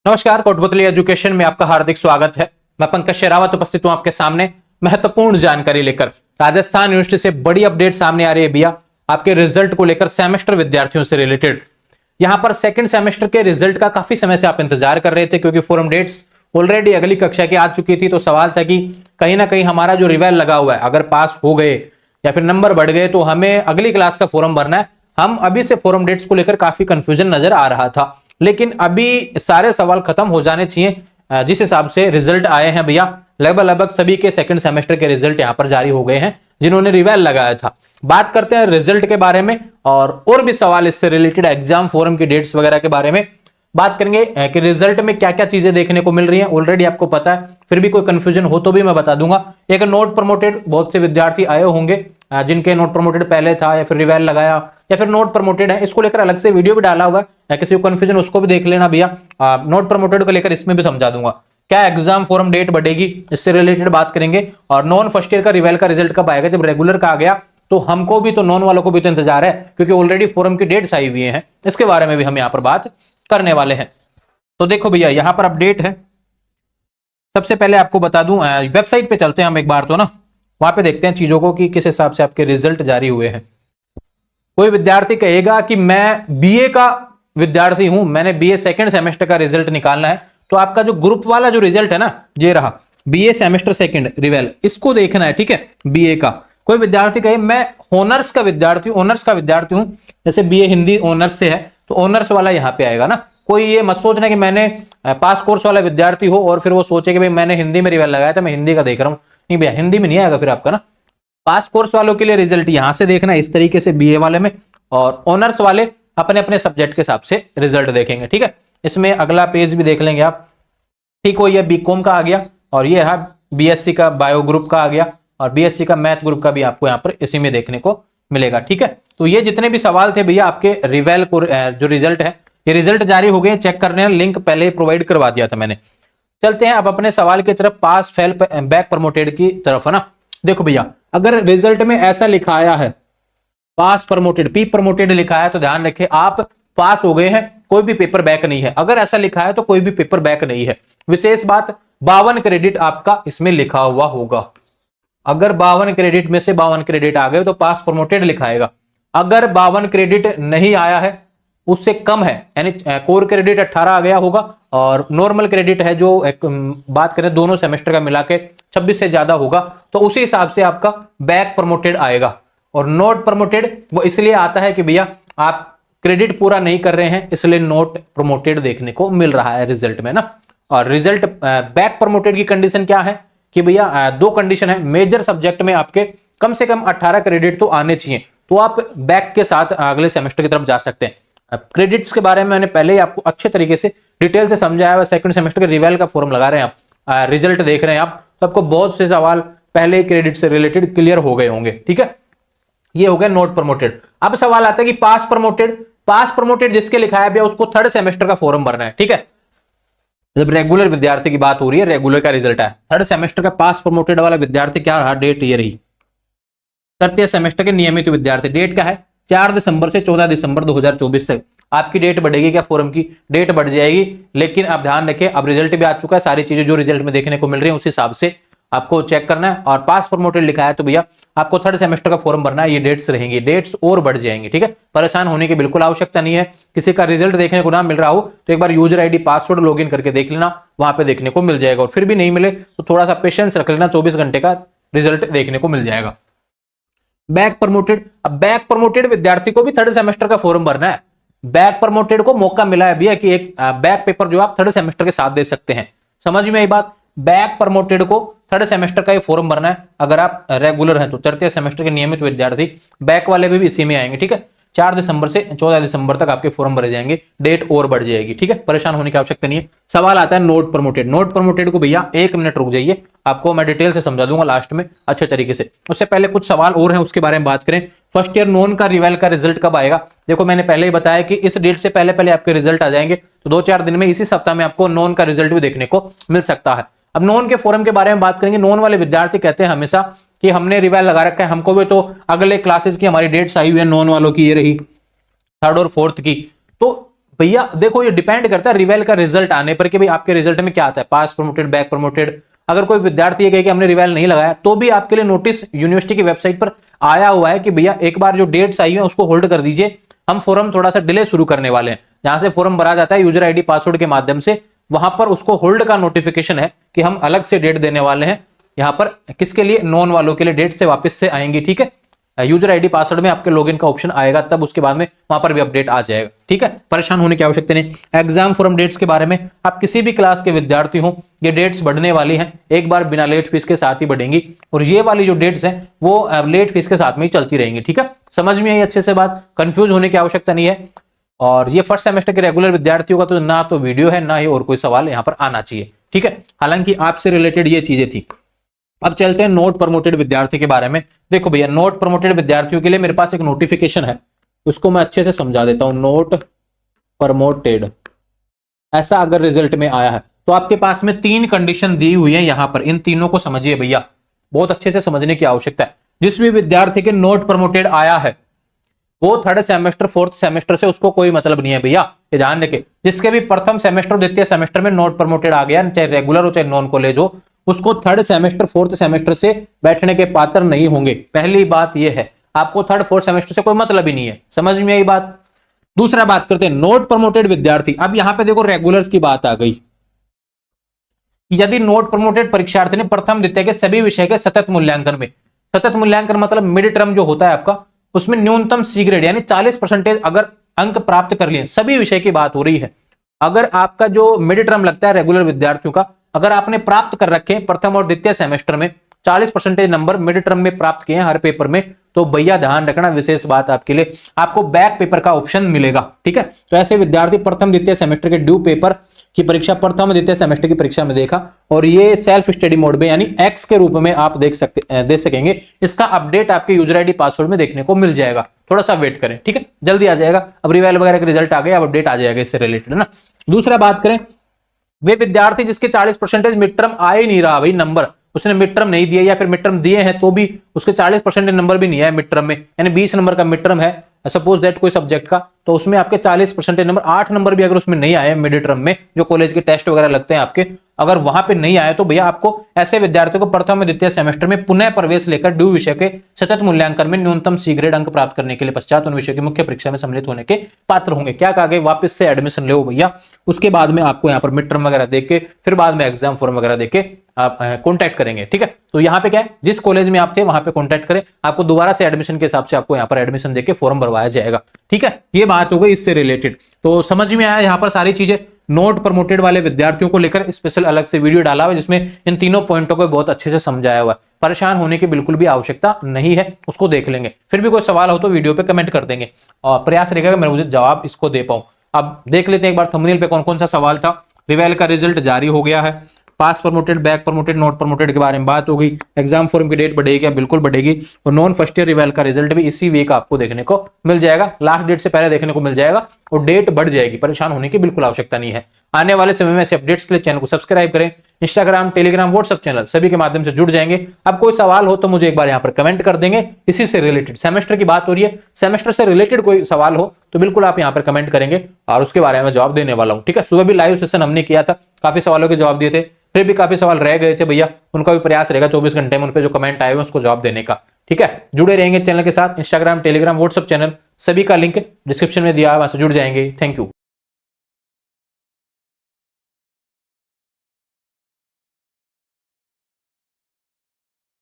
नमस्कार, कोटपुतली एजुकेशन में आपका हार्दिक स्वागत है। मैं पंकज शेरावत उपस्थित हूं आपके सामने महत्वपूर्ण जानकारी लेकर। राजस्थान यूनिवर्सिटी से बड़ी अपडेट सामने आ रही है भैया, आपके रिजल्ट को लेकर सेमेस्टर विद्यार्थियों से रिलेटेड। यहां पर सेकंड सेमेस्टर के रिजल्ट का काफी समय से आप इंतजार कर रहे थे, क्योंकि फोरम डेट्स ऑलरेडी अगली कक्षा की आ चुकी थी। तो सवाल था कि कहीं ना कहीं हमारा जो रिवेल लगा हुआ है, अगर पास हो गए या फिर नंबर बढ़ गए तो हमें अगली क्लास का फोरम भरना है। हम अभी से फोरम डेट्स को लेकर काफी कंफ्यूजन नजर आ रहा था, लेकिन अभी सारे सवाल खत्म हो जाने चाहिए। जिस हिसाब से रिजल्ट आए हैं भैया, लगभग सभी के सेकंड सेमेस्टर के रिजल्ट यहां पर जारी हो गए हैं जिन्होंने रिवेल लगाया था। बात करते हैं रिजल्ट के बारे में और भी सवाल इससे रिलेटेड, एग्जाम फोरम की डेट्स वगैरह के बारे में बात करेंगे कि रिजल्ट में क्या क्या चीजें देखने को मिल रही हैं। ऑलरेडी आपको पता है, फिर भी कोई कंफ्यूजन हो तो भी मैं बता दूंगा। एक नोट प्रमोटेड, बहुत से विद्यार्थी आए होंगे जिनके नोट प्रमोटेड पहले था या फिर रिवेल लगाया या फिर नोट प्रमोटेड है, इसको लेकर अलग से वीडियो भी डाला हुआ है। किसी को कंफ्यूजन उसको भी देख लेना भैया। नोट प्रमोटेड को लेकर इसमें भी समझा दूंगा क्या एग्जाम फोरम डेट बढ़ेगी, इससे रिलेटेड बात करेंगे। और नॉन फर्स्ट ईयर का रिवेल का रिजल्ट कब आएगा, जब रेगुलर का आ गया तो हमको भी तो नॉन वालों को भी तो इंतजार है, क्योंकि ऑलरेडी फोरम की डेट्स आई हुई हैं। इसके बारे में भी हम यहाँ पर बात करने वाले हैं। तो देखो भैया, यहां पर अपडेट है। सबसे पहले आपको बता दूं, वेबसाइट पे चलते हैं हम एक बार तो ना, वहां पे देखते हैं चीजों को कि किस हिसाब से आपके रिजल्ट जारी हुए हैं। कोई विद्यार्थी कहेगा कि मैं बीए का विद्यार्थी हूं, मैंने बीए सेकंड सेमेस्टर का रिजल्ट निकालना है, तो आपका जो ग्रुप वाला जो रिजल्ट है ना, ये रहा बीए सेमेस्टर सेकंड रिवेल, इसको देखना है, ठीक है। बीए का कोई विद्यार्थी कहे मैं ऑनर्स का विद्यार्थी हूं, जैसे बीए हिंदी ऑनर्स से है तो ऑनर्स वाला यहां पे आएगा ना। कोई ये मत सोचना कि मैंने पास कोर्स वाला विद्यार्थी हो और फिर वो सोचे कि भाई मैंने हिंदी में रिवेल लगाया था, मैं हिंदी का देख रहा हूं। नहीं भैया, हिंदी में नहीं आएगा फिर आपका ना। पास कोर्स वालों के लिए रिजल्ट यहां से देखना है इस तरीके से बीए वाले में, और ऑनर्स वाले अपने अपने सब्जेक्ट के हिसाब से रिजल्ट देखेंगे, ठीक है। इसमें अगला पेज भी देख लेंगे आप, ठीक हो। ये बीकॉम का आ गया और ये रहा बीएससी का बायो ग्रुप का आ गया, और बीएससी का मैथ ग्रुप का भी आपको यहाँ पर इसी में देखने को मिलेगा, ठीक है। तो ये जितने भी सवाल थे भैया आपके रिवेल को जो रिजल्ट है, ये रिजल्ट जारी हो गए, चेक करने लिंक पहले ही प्रोवाइड करवा दिया था मैंने। चलते हैं अब अपने सवाल की तरफ, पास फेल बैक प्रमोटेड की तरफ, है ना। देखो भैया, अगर रिजल्ट में ऐसा लिखा आया है पास प्रमोटेड, पी प्रमोटेड लिखा है, तो ध्यान रखें आप पास हो गए हैं, कोई भी पेपर बैक नहीं है। अगर ऐसा लिखा है तो कोई भी पेपर बैक नहीं है। विशेष बात, 52 क्रेडिट आपका इसमें लिखा हुआ होगा। अगर 52 क्रेडिट में से 52 क्रेडिट आ गए तो पास प्रमोटेड लिखाएगा। अगर 52 क्रेडिट नहीं आया है, उससे कम है, यानी कोर क्रेडिट 18 आ गया होगा और नॉर्मल क्रेडिट है जो बात करें दोनों सेमेस्टर का मिला के 26 से ज्यादा होगा, तो उसी हिसाब से आपका बैक प्रमोटेड आएगा। और नोट प्रमोटेड वो इसलिए आता है कि भैया आप क्रेडिट पूरा नहीं कर रहे हैं, इसलिए नोट प्रमोटेड देखने को मिल रहा है रिजल्ट में ना। और रिजल्ट बैक प्रमोटेड की कंडीशन क्या है कि भैया दो कंडीशन है। मेजर सब्जेक्ट में आपके कम से कम 18 क्रेडिट तो आने चाहिए, तो आप बैक के साथ अगले सेमेस्टर की तरफ जा सकते हैं। क्रेडिट्स के बारे में मैंने पहले ही आपको अच्छे तरीके से डिटेल से समझाया हुआ। सेकंड सेमेस्टर के रिवेल का फॉर्म लगा रहे हैं आप, रिजल्ट देख रहे हैं आप, तो आपको बहुत से सवाल पहले ही क्रेडिट से रिलेटेड क्लियर हो गए होंगे, ठीक है। ये हो गया नोट प्रमोटेड। अब सवाल आता है कि पास प्रमोटेड, पास प्रमोटेड जिसके लिखा है भैया उसको थर्ड सेमेस्टर का फॉर्म भरना है, ठीक है। जब रेगुलर विद्यार्थी की बात हो रही है, रेगुलर का रिजल्ट है, थर्ड सेमेस्टर का पास प्रमोटेड वाला विद्यार्थी क्या रहा, डेट ये रही। तृतीय सेमेस्टर के नियमित विद्यार्थी, डेट क्या है 4 दिसंबर से 14 दिसंबर 2024 तक। आपकी डेट बढ़ेगी क्या, फोरम की डेट बढ़ जाएगी, लेकिन आप ध्यान रखें अब रिजल्ट भी आ चुका है, सारी चीजें जो रिजल्ट में देखने को मिल रही है उस हिसाब से आपको चेक करना है। और पास प्रमोटेड लिखा है तो भैया आपको थर्ड सेमेस्टर का फॉर्म भरना है। ये डेट्स रहेंगी, डेट्स और बढ़ जाएंगी, ठीक है। परेशान होने की बिल्कुल आवश्यकता नहीं है। किसी का रिजल्ट देखने को ना मिल रहा हो तो एक बार यूजर आईडी पासवर्ड लॉगिन करके देख लेना, वहां पे देखने को मिल जाएगा। और फिर भी नहीं मिले तो थोड़ा सा पेशेंस रख लेना, 24 घंटे का रिजल्ट देखने को मिल जाएगा। बैक प्रमोटेड, अब बैक प्रमोटेड विद्यार्थी को भी थर्ड सेमेस्टर का फॉर्म भरना है। बैक प्रमोटेड को मौका मिला है भैया कि एक बैक पेपर जो आप थर्ड सेमेस्टर के साथ दे सकते हैं। समझ में आई बात। बैक प्रमोटेड को थर्ड सेमेस्टर का ये फॉर्म भरना है। अगर आप रेगुलर हैं तो तृतीय सेमेस्टर के नियमित विद्यार्थी, बैक वाले भी इसी में आएंगे, ठीक है। 4 दिसंबर से 14 दिसंबर तक आपके फॉर्म भरे जाएंगे, डेट और बढ़ जाएगी, ठीक है। परेशान होने की आवश्यकता नहीं है। सवाल आता है नोट प्रमोटेड। नोट प्रमोटेड को भैया 1 मिनट रुक जाइए, आपको मैं डिटेल से समझा दूंगा लास्ट में अच्छे तरीके से। उससे पहले कुछ सवाल और हैं, उसके बारे में बात करें। फर्स्ट ईयर नॉन का रिवेल का रिजल्ट कब आएगा। देखो मैंने पहले ही बताया कि इस डेट से पहले पहले आपके रिजल्ट आ जाएंगे, तो 2-4 दिन में, इसी सप्ताह में आपको नॉन का रिजल्ट भी देखने को मिल सकता है। अब नॉन के फोरम के बारे में बात करेंगे। नॉन वाले विद्यार्थी कहते हैं हमेशा कि हमने रिवेल लगा रखा है, हमको भी तो अगले क्लासेस की हमारी डेट्स आई हुई है नॉन वालों की, ये रही 3rd और 4th की। तो भैया देखो ये डिपेंड करता है रिवेल का रिजल्ट आने पर कि भाई आपके रिजल्ट में क्या आता है, पास प्रमोटेड, बैक प्रमोटेड। अगर कोई विद्यार्थी ये कहे कि हमने रिवेल नहीं लगाया तो भी आपके लिए नोटिस यूनिवर्सिटी की वेबसाइट पर आया हुआ है कि भैया एक बार जो डेट्स आई है उसको होल्ड कर दीजिए, हम फोरम थोड़ा सा डिले शुरू करने वाले हैं। जहां से फोरम भरा जाता है यूजर आईडी पासवर्ड के माध्यम से, वहां पर उसको होल्ड का नोटिफिकेशन है कि हम अलग से डेट देने वाले हैं यहाँ पर, किसके लिए, नॉन वालों के लिए डेट से वापस से आएंगी। ठीक है, यूजर आईडी पासवर्ड में आपके लॉगिन का ऑप्शन आएगा, तब उसके बाद में वहां पर भी अपडेट आ जाएगा। ठीक है, परेशान होने की आवश्यकता नहीं। एग्जाम फॉरम डेट्स के बारे में आप किसी भी क्लास के विद्यार्थी हो, ये डेट्स बढ़ने वाली हैं, एक बार बिना लेट फीस के साथ ही बढ़ेंगी, और ये वाली जो डेट्स हैं वो लेट फीस के साथ में ही चलती रहेंगी। ठीक है, समझ में आई अच्छे से बात, कंफ्यूज होने की आवश्यकता नहीं है। और ये फर्स्ट सेमेस्टर के रेगुलर विद्यार्थियों का तो ना तो वीडियो है ना ही और कोई सवाल यहाँ पर आना चाहिए। ठीक है, हालांकि आपसे रिलेटेड ये चीजें थी। अब चलते हैं नोट प्रमोटेड विद्यार्थी के बारे में। देखो भैया, नोट प्रमोटेड विद्यार्थियों के लिए मेरे पास एक नोटिफिकेशन है, उसको मैं अच्छे से समझा देता हूं। नोट प्रमोटेड ऐसा अगर रिजल्ट में आया है तो आपके पास में 3 कंडीशन दी हुई है यहां पर, इन तीनों को समझिए भैया, बहुत अच्छे से समझने की आवश्यकता है। जिस भी विद्यार्थी के नोट प्रमोटेड आया है वो थर्ड सेमेस्टर फोर्थ सेमेस्टर से उसको कोई मतलब नहीं है भैया, ये ध्यान रखें। जिसके भी प्रथम सेमेस्टर द्वितीय सेमेस्टर में नोट प्रमोटेड आ गया, चाहे रेगुलर हो चाहे नॉन कॉलेज हो, उसको थर्ड सेमेस्टर फोर्थ सेमेस्टर से बैठने के पात्र नहीं होंगे। पहली बात यह है, आपको थर्ड फोर्थ सेमेस्टर से कोई मतलब ही नहीं है। समझ में आई बात। दूसरा बात करते हैं नोट प्रमोटेड विद्यार्थी। अब यहां पे देखो रेगुलर्स की बात आ गई। यदि नोट प्रमोटेड परीक्षार्थी ने प्रथम द्वितीय के सभी विषय के सतत मूल्यांकन में, सतत मूल्यांकन मतलब मिड टर्म जो होता है आपका, उसमें न्यूनतम सी ग्रेड यानी 40% अगर अंक प्राप्त कर लिए, सभी विषय की बात हो रही है। अगर आपका जो मिड टर्म लगता है रेगुलर विद्यार्थियों का, अगर आपने प्राप्त कर रखे प्रथम और द्वितीय सेमेस्टर में 40% नंबर मिड टर्म में प्राप्त किए हैं हर पेपर में, तो भैया ध्यान रखना, विशेष बात आपके लिए, आपको बैक पेपर का ऑप्शन मिलेगा। ठीक है, तो ऐसे विद्यार्थी प्रथम द्वितीय सेमेस्टर के ड्यू पेपर की परीक्षा प्रथम द्वितीय सेमेस्टर की परीक्षा में देखा, और ये सेल्फ स्टडी मोड में यानी एक्स के रूप में आप दे सकेंगे। इसका अपडेट आपके यूजर आईडी पासवर्ड में देखने को मिल जाएगा, थोड़ा सा वेट करें। ठीक है, जल्दी आ जाएगा। अब रिवेल वगैरह के रिजल्ट आ गए, अब अपडेट आ जाएगा इससे रिलेटेड, है ना। दूसरा बात करें, वे विद्यार्थी जिसके 40% मिड टर्म आ ही नहीं रहा भाई नंबर, उसने मिड टर्म नहीं दिए या फिर मिड टर्म दिए हैं तो भी उसके 40% नंबर भी नहीं है मिड टर्म में, यानी 20 नंबर का मिड टर्म है सपोज दैट कोई सब्जेक्ट का, तो उसमें आपके 40% नंबर, 8 नंबर भी अगर उसमें नहीं आए मिड टर्म में, जो कॉलेज के टेस्ट वगैरह लगते हैं आपके, अगर वहां पे नहीं आए तो भैया आपको ऐसे विद्यार्थियों को प्रथम द्वितीय सेमेस्टर में पुनः प्रवेश लेकर ड्यू विषय के सतत मूल्यांकन में न्यूनतम सी ग्रेड अंक प्राप्त करने के लिए पश्चात उन विषय की मुख्य परीक्षा में सम्मिलित होने के पात्र होंगे। क्या कहा गया, वापस से एडमिशन ले भैया, उसके बाद में आपको यहाँ पर मिड टर्म वगैरह देख के फिर बाद में एग्जाम फॉर्म वगैरह देके आप कॉन्टैक्ट करेंगे। ठीक है, तो यहाँ पे क्या है, जिस कॉलेज में आप थे वहां पे कॉन्टैक्ट करें, आपको दोबारा से एडमिशन के हिसाब से आपको यहाँ पर एडमिशन देके फॉर्म भरवाया जाएगा। ठीक है, ये बात हो गई इससे रिलेटेड। तो समझ में आया यहाँ पर सारी चीजें। नोट प्रमोटेड वाले विद्यार्थियों को लेकर स्पेशल अलग से वीडियो डाला हुआ है जिसमें इन तीनों पॉइंटों को बहुत अच्छे से समझाया हुआ है। परेशान होने की बिल्कुल भी आवश्यकता नहीं है, उसको देख लेंगे। फिर भी कोई सवाल हो तो वीडियो पे कमेंट कर देंगे और प्रयास रहेगा मैं मुझे जवाब इसको दे पाऊं। अब देख लेते हैं एक बार थंबनेल पे कौन कौन सा सवाल था। रिवेल का रिजल्ट जारी हो गया है, pass promoted, back promoted, note promoted के बारे में बात हो गई। एग्जाम फॉर्म की डेट बढ़ेगी क्या, बिल्कुल बढ़ेगी। और नॉन फर्स्ट ईयर रिवेल का रिजल्ट भी इसी वीक आपको देखने को मिल जाएगा, लास्ट डेट से पहले देखने को मिल जाएगा और डेट बढ़ जाएगी। परेशान होने की बिल्कुल आवश्यकता नहीं है। आने वाले समय में ऐसे अपडेट्स के लिए चैनल को सब्सक्राइब करें, इंस्टाग्राम, टेलीग्राम, व्हाट्सएप चैनल सभी के माध्यम से जुड़ जाएंगे। अब कोई सवाल हो तो मुझे एक बार यहाँ पर कमेंट कर देंगे, इसी से रिलेटेड सेमेस्टर की बात हो रही है, सेमेस्टर से रिलेटेड कोई सवाल हो तो बिल्कुल आप यहाँ पर कमेंट करेंगे और उसके बारे में जवाब देने वाला हूँ। ठीक है, सुबह भी लाइव सेशन हमने किया था, काफी सवालों के जवाब दिए थे, फिर भी काफी सवाल रह गए थे भैया, उनका भी प्रयास रहेगा 24 घंटे में उन पे जो कमेंट आए हुए उसको जवाब देने का। ठीक है, जुड़े रहेंगे चैनल के साथ। इंस्टाग्राम, टेलीग्राम, व्हाट्सएप चैनल सभी का लिंक डिस्क्रिप्शन में दिया है, वहां से जुड़ जाएंगे। Thank you.